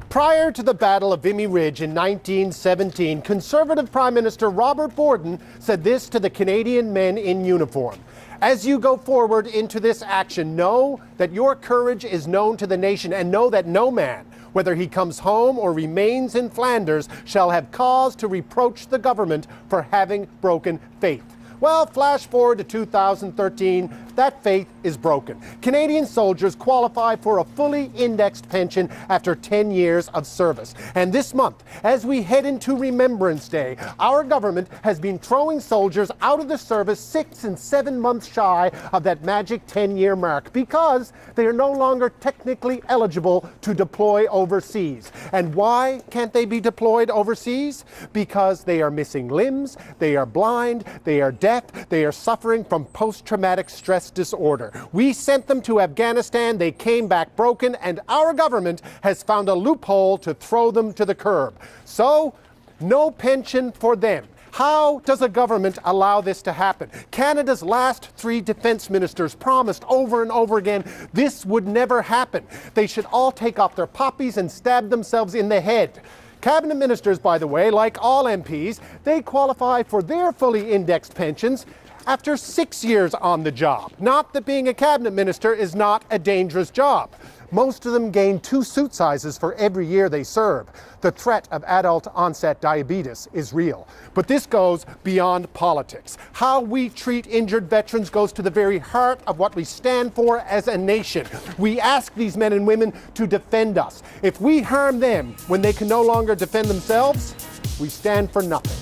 Prior to the Battle of Vimy Ridge in 1917, Conservative Prime Minister Robert Borden said this to the Canadian men in uniform. As you go forward into this action, know that your courage is known to the nation, and know that no man, whether he comes home or remains in Flanders, shall have cause to reproach the government for having broken faith. Well, flash forward to 2013, that faith is broken. Canadian soldiers qualify for a fully indexed pension after 10 years of service. And this month, as we head into Remembrance Day, our government has been throwing soldiers out of the service 6 and 7 months shy of that magic 10-year mark because they are no longer technically eligible to deploy overseas. And why can't they be deployed overseas? Because they are missing limbs, they are blind, they are deaf, they are suffering from post-traumatic stress disorder. We sent them to Afghanistan, they came back broken, and our government has found a loophole to throw them to the curb. So, no pension for them. How does a government allow this to happen? Canada's last 3 defense ministers promised over and over again this would never happen. They should all take off their poppies and stab themselves in the head. Cabinet ministers, by the way, like all MPs, they qualify for their fully indexed pensions after 6 years on the job. Not that being a cabinet minister is not a dangerous job. Most of them gain 2 suit sizes for every year they serve. The threat of adult onset diabetes is real. But this goes beyond politics. How we treat injured veterans goes to the very heart of what we stand for as a nation. We ask these men and women to defend us. If we harm them when they can no longer defend themselves, we stand for nothing.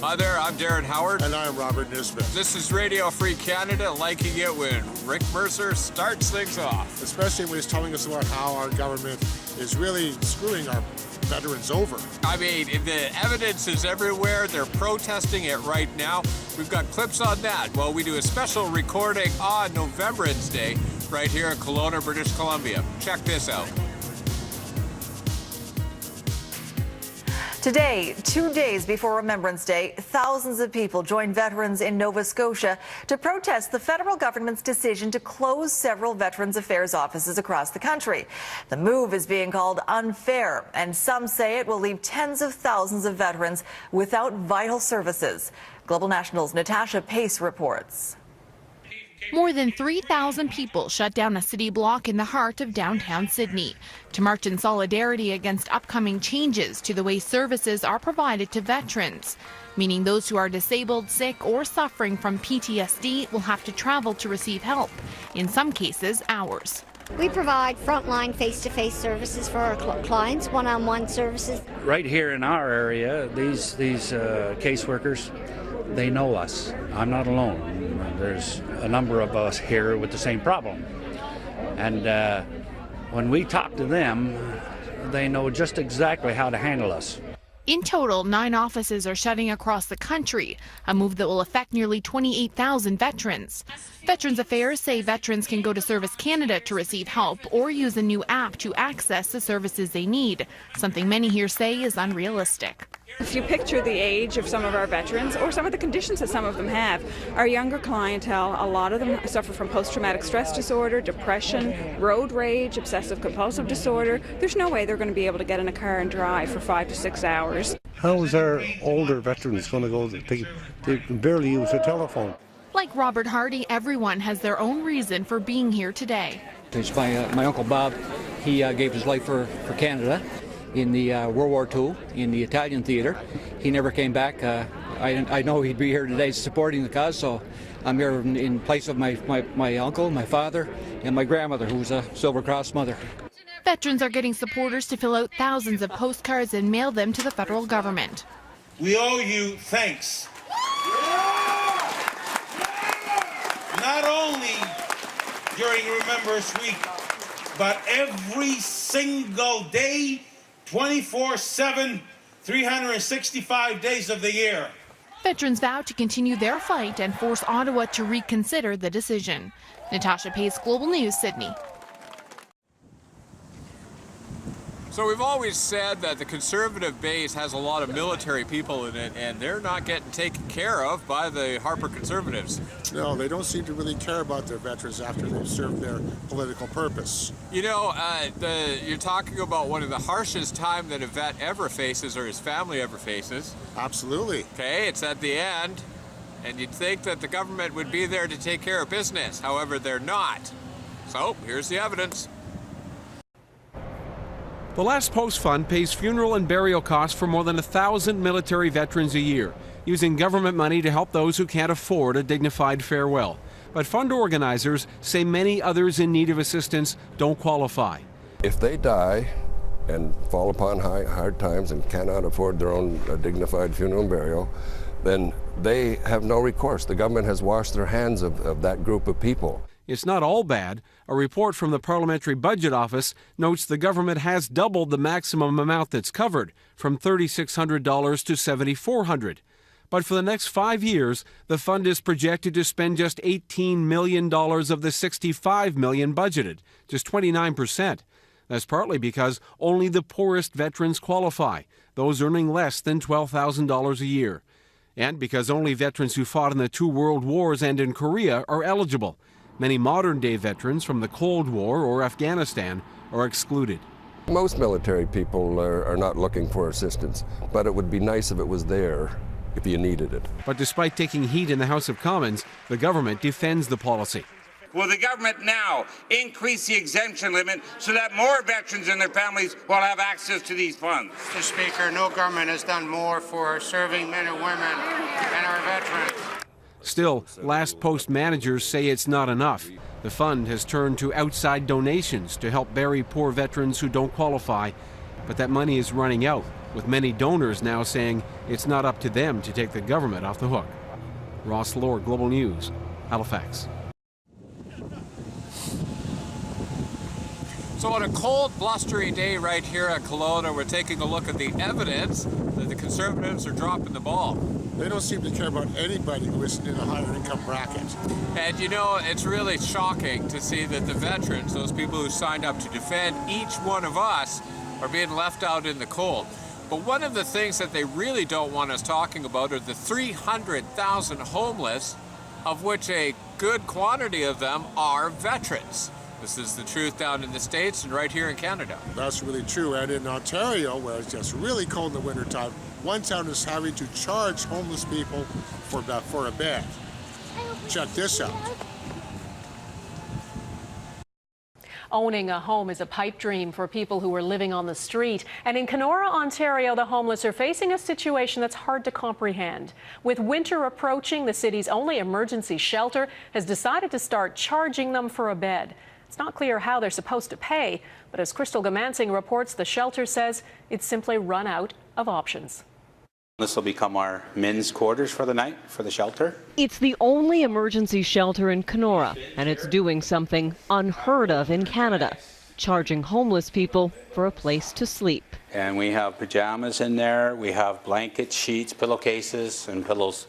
Hi there, I'm Darren Howard. And I'm Robert Nisbet. This is Radio Free Canada, liking it when Rick Mercer starts things off. Especially when he's telling us about how our government is really screwing our veterans over. I mean, the evidence is everywhere. They're protesting it right now. We've got clips on that. Well, we do a special recording on Novembrance Day right here in Kelowna, British Columbia. Check this out. Today, 2 days before Remembrance Day, thousands of people joined veterans in Nova Scotia to protest the federal government's decision to close several Veterans Affairs offices across the country. The move is being called unfair, and some say it will leave tens of thousands of veterans without vital services. Global National's Natasha Pace reports. More than 3,000 people shut down a city block in the heart of downtown Sydney to march in solidarity against upcoming changes to the way services are provided to veterans, meaning those who are disabled, sick, or suffering from PTSD will have to travel to receive help, in some cases hours. We provide frontline face-to-face services for our clients, one-on-one services. Right here in our area, these caseworkers, they know us. I'm not alone. There's a number of us here with the same problem. And when we talk to them, they know just exactly how to handle us. In total, 9 offices are shutting across the country, a move that will affect nearly 28,000 veterans. Veterans Affairs say veterans can go to Service Canada to receive help or use a new app to access the services they need, something many here say is unrealistic. If you picture the age of some of our veterans or some of the conditions that some of them have, our younger clientele, a lot of them suffer from post-traumatic stress disorder, depression, road rage, obsessive compulsive disorder. There's no way they're going to be able to get in a car and drive for 5 to 6 hours. How is our older veterans going to go? They can barely use a telephone. Like Robert Hardy, everyone has their own reason for being here today. It's my Uncle Bob. He gave his life for Canada in the World War II in the Italian theater. He never came back. I know he'd be here today supporting the cause, so I'm here in place of my uncle, my father, and my grandmother, who was a Silver Cross mother. Veterans are getting supporters to fill out thousands of postcards and mail them to the federal government. We owe you thanks. Not only during Remembrance Week, but every single day, 24/7, 365 days of the year. Veterans vow to continue their fight and force Ottawa to reconsider the decision. Natasha Pace, Global News, Sydney. So we've always said that the Conservative base has a lot of military people in it, and they're not getting taken care of by the Harper Conservatives. No, they don't seem to really care about their veterans after they've served their political purpose. You know, you're talking about one of the harshest time that a vet ever faces, or his family ever faces. Absolutely. Okay, it's at the end, and you'd think that the government would be there to take care of business. However, they're not. So, here's the evidence. The Last Post Fund pays funeral and burial costs for more than 1,000 military veterans a year, using government money to help those who can't afford a dignified farewell. But fund organizers say many others in need of assistance don't qualify. If they die and fall upon hard times and cannot afford their own dignified funeral and burial, then they have no recourse. The government has washed their hands of that group of people. It's not all bad. A report from the Parliamentary Budget Office notes the government has doubled the maximum amount that's covered, from $3,600 to $7,400. But for the next 5 years, the fund is projected to spend just $18 million of the $65 million budgeted, just 29%. That's partly because only the poorest veterans qualify, those earning less than $12,000 a year. And because only veterans who fought in the 2 world wars and in Korea are eligible. Many modern-day veterans from the Cold War or Afghanistan are excluded. Most military people are not looking for assistance, but it would be nice if it was there if you needed it. But despite taking heat in the House of Commons, the government defends the policy. Will the government now increase the exemption limit so that more veterans and their families will have access to these funds? Mr. Speaker, no government has done more for serving men and women and our veterans. Still, Last Post managers say it's not enough. The fund has turned to outside donations to help bury poor veterans who don't qualify, but that money is running out, with many donors now saying it's not up to them to take the government off the hook. Ross Lord, Global News, Halifax. So on a cold, blustery day right here at Kelowna, we're taking a look at the evidence that the Conservatives are dropping the ball. They don't seem to care about anybody who isn't in a higher income bracket. And you know, it's really shocking to see that the veterans, those people who signed up to defend each one of us, are being left out in the cold. But one of the things that they really don't want us talking about are the 300,000 homeless, of which a good quantity of them are veterans. This is the truth down in the States and right here in Canada. That's really true. And in Ontario, where it's just really cold in the wintertime, one town is having to charge homeless people for a bed. Check this out. Owning a home is a pipe dream for people who are living on the street. And in Kenora, Ontario, the homeless are facing a situation that's hard to comprehend. With winter approaching, the city's only emergency shelter has decided to start charging them for a bed. It's not clear how they're supposed to pay, but as Crystal Gamansing reports, the shelter says it's simply run out of options. This will become our men's quarters for the night, for the shelter. It's the only emergency shelter in Kenora, and it's doing something unheard of in Canada, charging homeless people for a place to sleep. And we have pajamas in there, we have blankets, sheets, pillowcases, and pillows.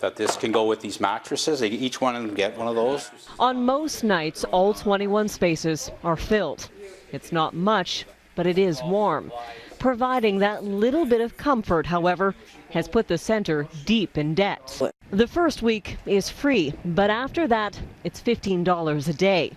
That this can go with these mattresses. Each one of them get one of those. On most nights, all 21 spaces are filled. It's not much, but it is warm. Providing that little bit of comfort, however, has put the center deep in debt. The first week is free, but after that, it's $15 a day.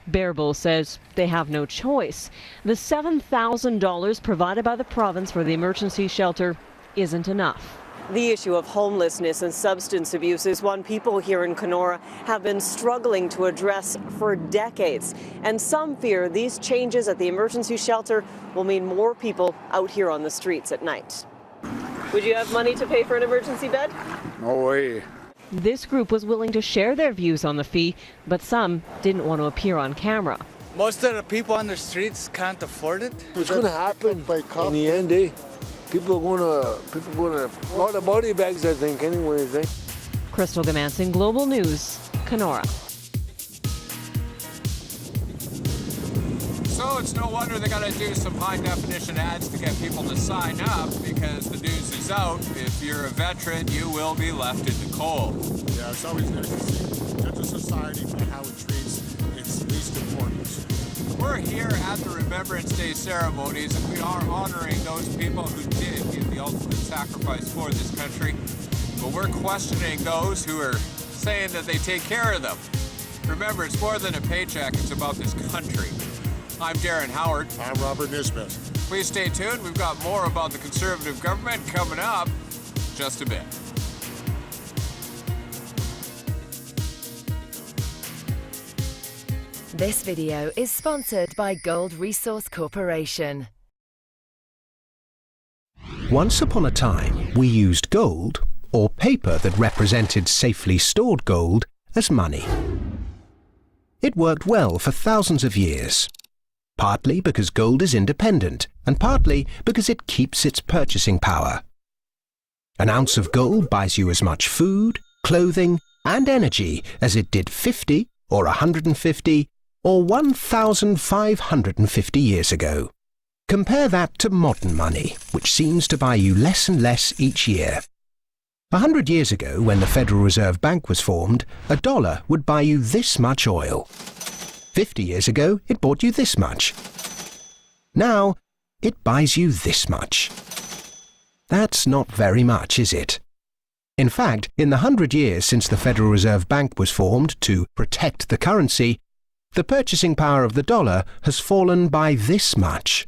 Bearable says they have no choice. The $7,000 provided by the province for the emergency shelter isn't enough. The issue of homelessness and substance abuse is one people here in Kenora have been struggling to address for decades. And some fear these changes at the emergency shelter will mean more people out here on the streets at night. Would you have money to pay for an emergency bed? No way. This group was willing to share their views on the fee, but some didn't want to appear on camera. Most of the people on the streets can't afford it. It's going to happen in the end, eh? People are going to, a lot of body bags, I think, anyway, I think. Crystal Gamansing, Global News, Kenora. So it's no wonder they got to do some high-definition ads to get people to sign up, because the news is out. If you're a veteran, you will be left in the cold. Yeah, it's always nice to see. Judge a society by how it treats its least important. We're here at the Remembrance Day ceremonies, and we are honoring those people who did give the ultimate sacrifice for this country. But we're questioning those who are saying that they take care of them. Remember, it's more than a paycheck, it's about this country. I'm Darren Howard. I'm Robert Nisbet. Please stay tuned. We've got more about the Conservative government coming up just a bit. This video is sponsored by Gold Resource Corporation. Once upon a time, we used gold, or paper that represented safely stored gold, as money. It worked well for thousands of years, partly because gold is independent, and partly because it keeps its purchasing power. An ounce of gold buys you as much food, clothing, and energy as it did 50, or 150, or 1,550 years ago. Compare that to modern money, which seems to buy you less and less each year. 100 years ago, when the Federal Reserve Bank was formed, $1 would buy you this much oil. 50 years ago, it bought you this much. Now, it buys you this much. That's not very much, is it? In fact, in the 100 years since the Federal Reserve Bank was formed to protect the currency, the purchasing power of the dollar has fallen by this much.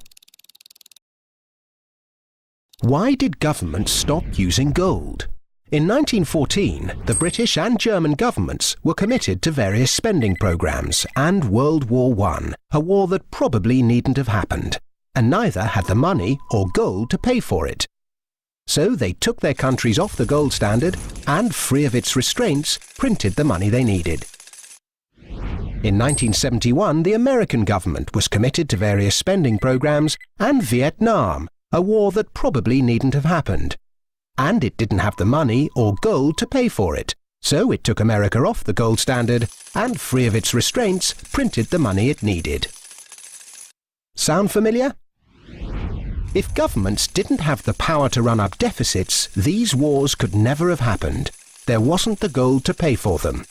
Why did governments stop using gold? In 1914, the British and German governments were committed to various spending programs and World War I, a war that probably needn't have happened, and neither had the money or gold to pay for it. So they took their countries off the gold standard and, free of its restraints, printed the money they needed. In 1971, the American government was committed to various spending programs and Vietnam, a war that probably needn't have happened. And it didn't have the money or gold to pay for it, so it took America off the gold standard and, free of its restraints, printed the money it needed. Sound familiar? If governments didn't have the power to run up deficits, these wars could never have happened. There wasn't the gold to pay for them.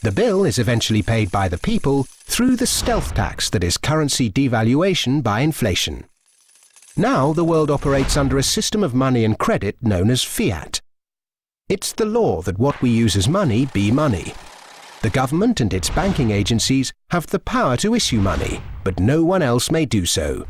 The bill is eventually paid by the people through the stealth tax that is currency devaluation by inflation. Now the world operates under a system of money and credit known as fiat. It's the law that what we use as money be money. The government and its banking agencies have the power to issue money, but no one else may do so.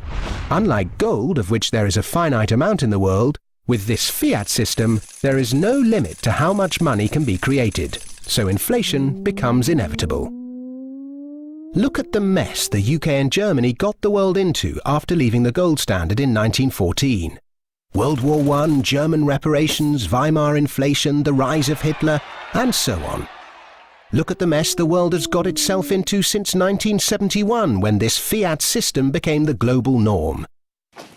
Unlike gold, of which there is a finite amount in the world, with this fiat system, there is no limit to how much money can be created, so inflation becomes inevitable. Look at the mess the UK and Germany got the world into after leaving the gold standard in 1914. World War I, German reparations, Weimar inflation, the rise of Hitler, and so on. Look at the mess the world has got itself into since 1971, when this fiat system became the global norm.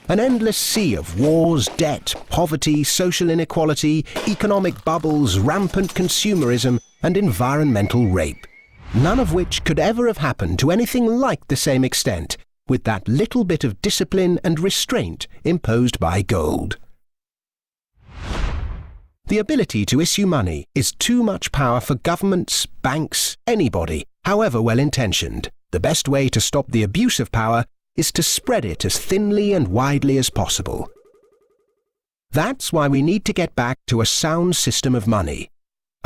An endless sea of wars, debt, poverty, social inequality, economic bubbles, rampant consumerism, and environmental rape. None of which could ever have happened to anything like the same extent, with that little bit of discipline and restraint imposed by gold. The ability to issue money is too much power for governments, banks, anybody, however well-intentioned. The best way to stop the abuse of power is to spread it as thinly and widely as possible. That's why we need to get back to a sound system of money.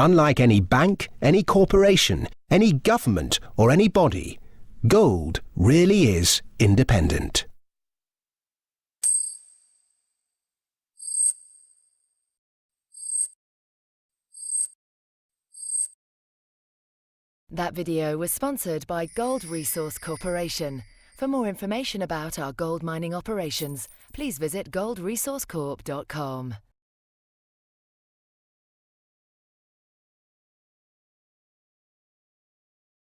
Unlike any bank, any corporation, any government, or any body, gold really is independent. That video was sponsored by Gold Resource Corporation. For more information about our gold mining operations, please visit goldresourcecorp.com.